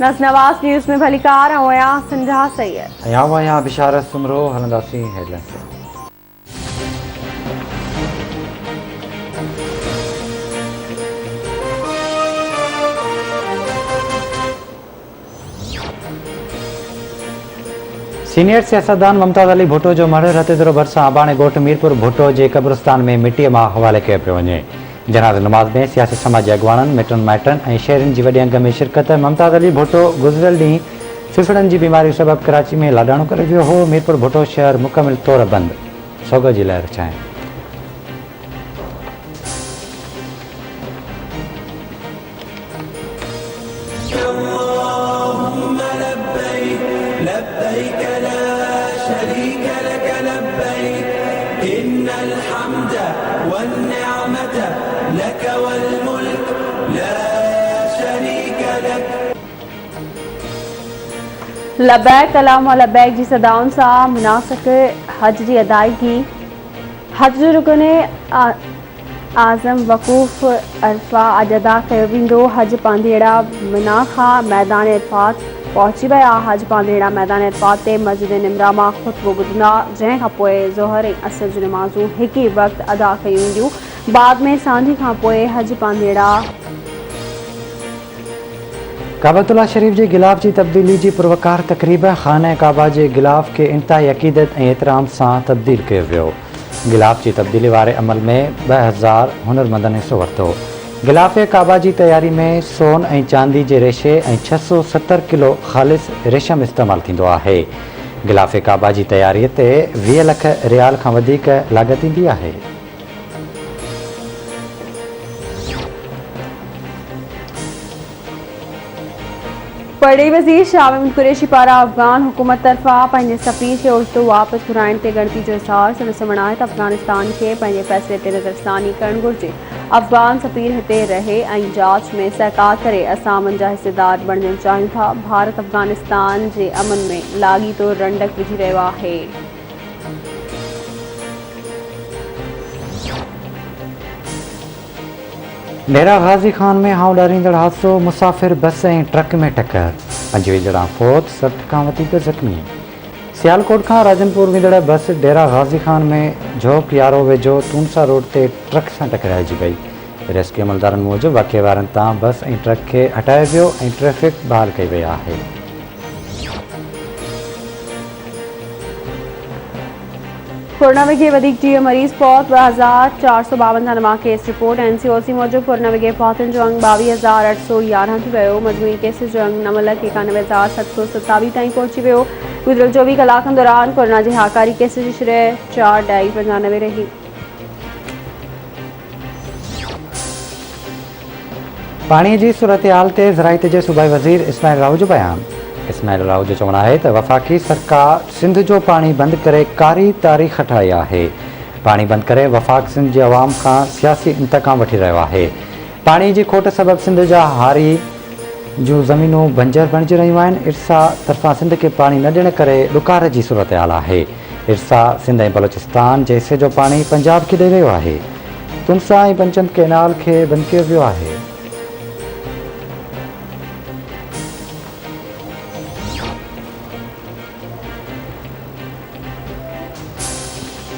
नस नवाज़ न्यूज़ में भलीकार होया संझा सैयद या वया बिशारत सुमरो हलंदासी हेडलाइंस। सीनियर सियासतदान मुमताज़ अली भुट्टो जो मर रते दरो भरिसां आबाणे ॻोठ मीरपुर भुट्टो जे क़ब्रिस्तान में मिटीअ मां हवाले कयो पियो वञे। जनाज़ नमाज़ में सियासी समाजी अॻवाननि मिटनि माइटनि ऐं शहरियुनि जी वॾी अंग में शिरकत। मुमताज़ अली भुट्टो गुज़िरियल ॾींहुं फिफड़नि जी बीमारी सबबि कराची में लाॾाणो करे वियो हो। मीरपुर भुट्टो शहर मुकमिल तौर बंदि। सोग जी लहर छांइ। लबैक कलाम लबैक जी सदाउनि सां मुनासिक हज जी अदायगी। हज जो रुकन आज़म वक़ूफ़ अरफा अॼु अदा कयो वेंदो। हज पांधेड़ा मिना खां मैदान इरफात पहुची विया। हज पांधेड़ा मैदान इरफात ते मस्जिद निमरा मां ख़ुतबो ॿुधंदा, जंहिं खां पोइ ज़ोहर ऐं असर जूं नमाज़ूं हिक ई वक़्तु अदा कयूं वेंदियूं। बाद में सांझी खां पोइ हज पांधेड़ा काबतुल्ला शरीफ जे गिलाफ जी तब्दीली जी पुरवकार तक़रीब। खाना काबा जे गिलाफ खे इंतहाई अक़ीदत ऐं एतिराम सां तब्दील कयो वियो। गिलाफ जी तब्दीली वारे अमल में 2000 हुनरमंदनि हिसो वरितो। गिलाफ काबा जी तयारी में सोन ऐं चांदी जे रेशे ऐं 670 किलो ख़ालिस रेशम इस्तेमालु थींदो आहे। गिलाफ काबा जी तयारीअ ते 20 लख रियाल खां वधीक लाॻत ईंदी आहे। परॾेही वज़ीर शाह महमूद कुरैशी पारां अफ़गान हुकूमत तरफ़ां पंहिंजे सफ़ीर खे उल्टो वापसि घुराइण ते ॻणती जो इज़हार। संदसि चवणु आहे त अफ़गानिस्तान खे पंहिंजे फ़ैसिले ते नज़रसानी करणु घुरिजे। अफ़गान सफ़ीर हिते रहे ऐं जाच में सहकार करे असां अमन जा हिसेदार बणजणु चाहियूं था। भारत अफ़गानिस्तान जे अमन में लाॻीतो रंडक विझी रहियो आहे। डेरा गाज़ी खान में हाउ ॾारींदड़ हादसो। मुसाफ़िर बस ऐं ट्रक में टक्कर। 25 ॼणा फौत, 60 खां वधीक ज़ख़्मी। सियालकोट खां राजनपुर वेंदड़ बस डेरा गाज़ी खान में झोक यारो वेझो तूनसा रोड ते ट्रक सां टकराइजी वई। रेस्क्यू अमलदारनि मूजिबि वाक़िए वारनि तां बस ऐं ट्रक खे हटाए वियो ऐं ट्रैफ़िक बहाल कई वई आहे। कोरोना के वधीक 30 मरीज़ फौत। 2452 नवां केस रिपोर्ट। NCOC मूजिबि कोरोना के फौतनि जो अंग 22,811 थी वियो। मजमूई केसिस जो अंग 9,91,727 ताईं पहुची वियो। गुज़िरियल 24 कलाकनि दौरान कोरोना जे हाकारी केसिस जी शरह 4.95 रही। पाणीअ जी सूरत हाल ते ज़राइत जे सूबाई वज़ीर इस्माइल राव जो बयान। इस्माइल राव जो चवणु आहे त वफ़ाक़ी सरकार सिंध जो पाणी बंदि करे कारी तारीख़ ठाही आहे। पाणी बंदि करे वफ़ाक़ सिंध जे अवाम खां सियासी इंतकाम वठी रहियो आहे। पाणी जी खोट सबबि सिंध जा हारी जूं ज़मीनूं बंजर बणिजी रहियूं आहिनि। इरसा तरफ़ां सिंध खे पाणी न ॾियण करे ॾुकार जी सूरत हाल आहे। इरसा सिंध ऐं बलोचिस्तान जे हिसे जो पाणी पंजाब खे ॾेई रहियो आहे। तुमसा ऐं पंचंद कैनाल खे बंदि कयो वियो आहे।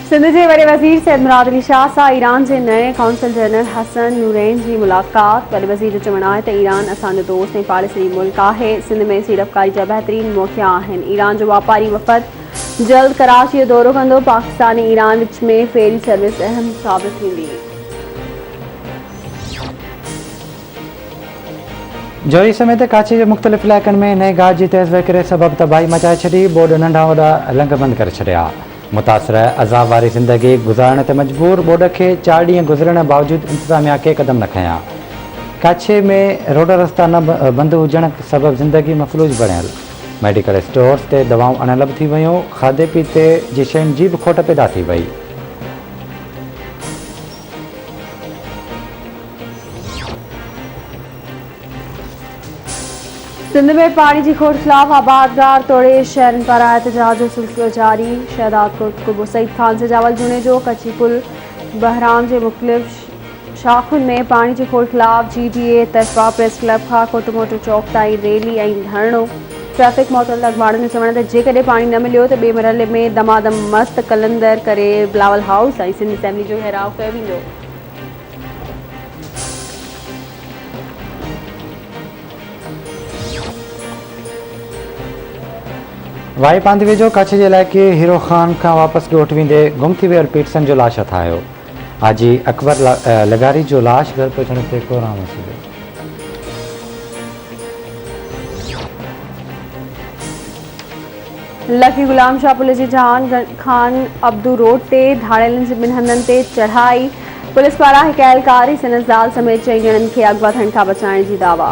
सिंध के वड़े वज़ीर सैयद मुराद अली शाह सां ईरान के नए कौंसल जनरल हसन नूरैन की मुलाकात। वॾे वज़ीर जो चवणु आहे त ईरान असांजो दोस्त ऐं पाड़ेसरी मुल्क आहे। सिंध में सीड़पकारी जा बहितरीन मौक़िया आहिनि। ईरान जो वापारी वफ़द जल्द कराची जो दौरो कंदो। पाकिस्तान ऐं ईरान विच में फेरी सर्विस अहम साबित थींदी। जोई समेत काची के मुख़्तलिफ़ इलाइक़नि में नए घाट की तेज़ वहकिरे सबबि तबाही मचाए छॾी। बोर्ड नंढा वॾा लंघ बंदि करे छॾिया। मुतासिर अज़ाब वारी ज़िंदगी गुज़ारण ते मजबूर बोर्ड के 4 ॾींहं गुज़रण बावजूद इंतज़ामिया के कदम न खयां। काछे में रोड रस्ता न बंदि हुजण सबबि ज़िंदगी मफलूज बणियल। मेडिकल स्टोर्स ते दवाऊं अनहलब थी वियूं। खाधे पीते जी शयुनि जी बि खोट पैदा थी वई। सिंध में पानी की खोट खिलाफ आबादगार तोड़े शहरन पारां एहतजाज जो सिलसिलो जारी। शहदाद को सईद खान से जावल जुने जो कच्ची पुल बहराम के मुख्तलिफ शाखुनि में पाणी जे खोड़ ख़िलाफ़ GBA तरफ़ा प्रेस क्लब खां कोटमोटो चौक ताईं रैली ऐं धरणो। ट्रैफिक मुअतल अख़बारनि जो चवण त जेकॾहिं पाणी न मिलियो त ॿिए मरहले में दमादम मस्त कलंदर करे बिलावल हाउस ऐं सिंध असेंबली जो घेराव कयो वेंदो। वाई पांदी वेझो कच्छ जे इलाइक़े हीरो ख़ान खां वापसि ॻोठ वेंदे गुम थी वियल पीटसन जो लाश हथायो। हाजी अकबर लगारी जो लाश घर पहुचण ते कोराम अची वियो। लकी गुलाम शाह पुलिस जी जहान खान अब्दू रोड ते धाड़ेलनि जे ॿिनि हंधनि ते चढ़ाई। पुलिस पारां हिकु अहलकारी सनज़दाल समेत 4 ॼणनि खे अगवा थियण खां बचाइण जी दावा।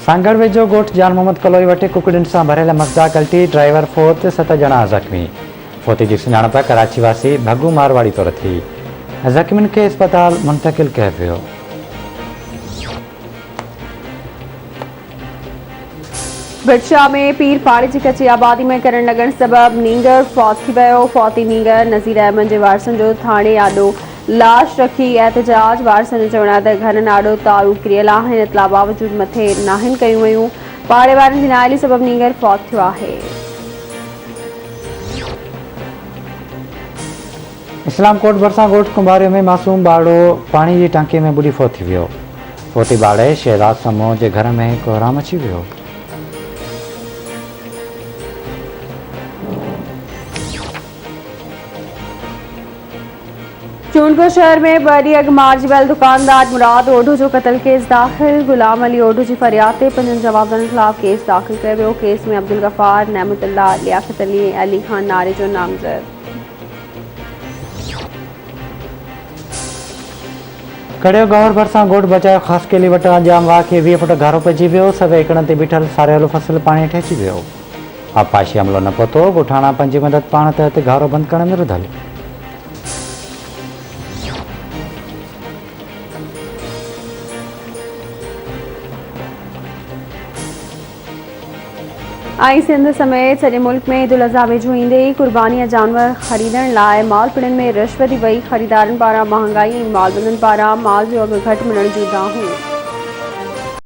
सांगड़ वेझो ॻोठ जान मोहम्मद कलोई वटि कुकड़ियुनि सां भरियल मज़दा कल्टी, ड्राइवर फोत, 7 ॼणा ज़ख़्मी। फोती जी सुञाणप कराची वासी भगू मारवाड़ी तौर थी। ज़ख़्मियुनि खे अस्पताल मुंतक़िल कयो वियो। भटशाह में पीर पाड़ी जी कच्ची आबादी में करण लॻण सबबि नींगर फौत थी वियो। फौती नींगर नज़ीर अहमद जे वारसनि जो थाणे आॾो लाश रखी एहतजाज। वारसनि जो चवणु आहे त घरनि आॾो तारूं किरियल आहिनि। इतला बावजूदि मथे नाहिनि कयूं वयूं। पाड़े वारनि जी नाइली सबबि नींगर फौत थियो आहे। इस्लाम कोट भरिसां ॻोठ कुंभारियो में मासूम ॿारड़ो पाणी जी टांकीअ में ॿुॾी फौत थी वियो। फोती ॿारड़े शहज़ाद समूह जे घर में कोहराम अची वियो। चूंडगढ़ शहर में 2 ॾींहं अॻु मारिजी वियल दुकानदार मुराद ओढो जो क़त्ल केस दाख़िल। गुलाम अली ओढो जी फरियाद ते 5 जवाबदारनि ख़िलाफ़ केस दाख़िल कयो वियो। केस में अब्दुल गफ़ार, नेमतुल्ला, लियाकत अली ऐं अली खान नारे जो नामज़द। कड़ियो गौर भरिसां ॻोठ बचायो ख़ासि केली वटि अंजाम वाह खे 20 फुट गारो पइजी वियो। सभई एकड़नि ते बीठल सारियल फसल पाणी हेठि अची वियो। आबपाशी अमलो न पहुतो। ॻोठाणा पंहिंजी मदद पाण तहत गारो बंदि करण में रुधल। सिंध समेत सॼे मुल्क में ईद उल अज़हा वेझो ईंदे ई क़ुर्बानी जा जानवर ख़रीदण लाइ माल पिड़नि में रश वधी वई। ख़रीदारनि पारां महांगाई ऐं मालबंदनि पारां माल जो अघु घटि मिलण जूं दाहूं।